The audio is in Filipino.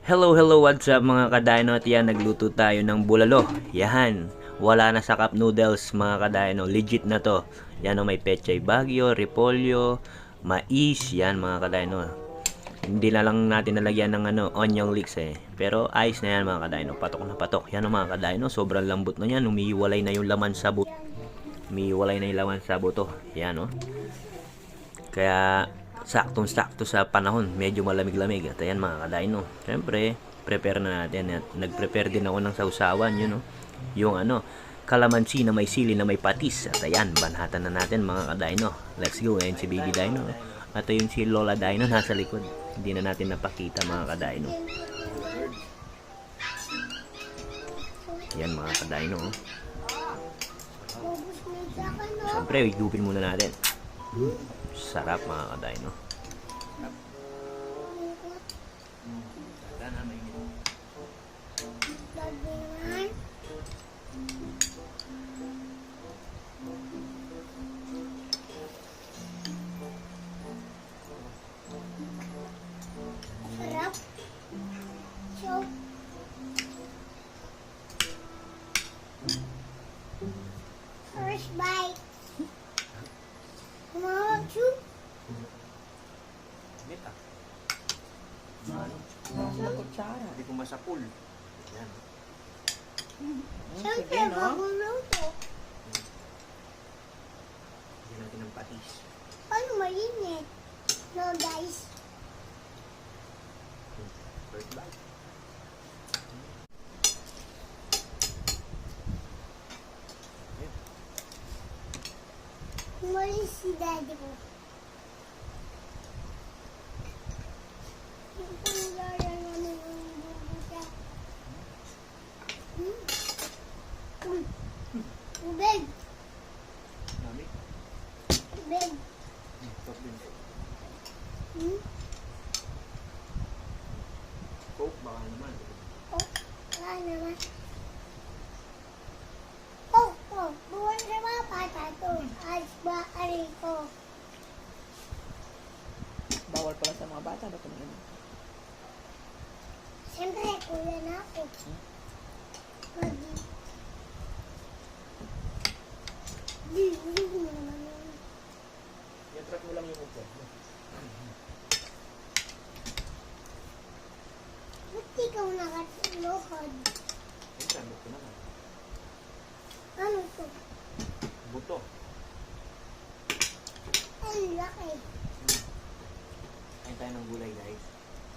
Hello, hello, what's up mga kadino? At yan, nagluto tayo ng bulalo. Yan, wala na sa cup noodles mga kadino. Legit na to. Yan o, may pechay bagyo, repolyo, mais. Yan mga kadino. Hindi na lang natin nalagyan ng onion leeks eh. Pero ayos na yan mga kadino. Patok na patok. Yan o mga kadino. Sobrang lambot na yan. Umiiwalay na yung laman sa buto. Umiiwalay na yung laman sa buto. Yan o. Kaya saktong-sakto sa panahon, medyo malamig-lamig. At ayan mga kadino, syempre prepare na natin. At nag-prepare din ako ng sausawan, yun no, yung kalamansi na may sili na may patis. At ayan, banhatan na natin mga kadino. Let's go. Ayan si baby dino, at ayun si lola dino nasa likod, hindi na natin napakita mga kadino. Ayan mga kadino, syempre higupin muna natin. Sarap mga kadino. Sarap. So, first bite. Mama, chew. Meta. Sa kutsara. Hindi ko masapul. Yan. Siyempre, Sige, no? maguluto. Lagyan natin ng patis. Paano mainit? No, guys. First bite. Umalis si daddy mo. Yung panglara namin ang bubuta. Tubig. Mami. Tubig. Top din. Coke baka naman. Oh, wala naman. Oh, buwan sa mga pata to. Alis ba, aray ko. Bawal pala sa mga bata. Ba't yun? Siyempre, kuya na ako. Di mo naman yun. I-attract mo lang yung upo. Ba't ikaw nakatulokod? Ayun, sabi ko naman. Ano to? Buto. Ang laki. Kain tayo ng gulay guys.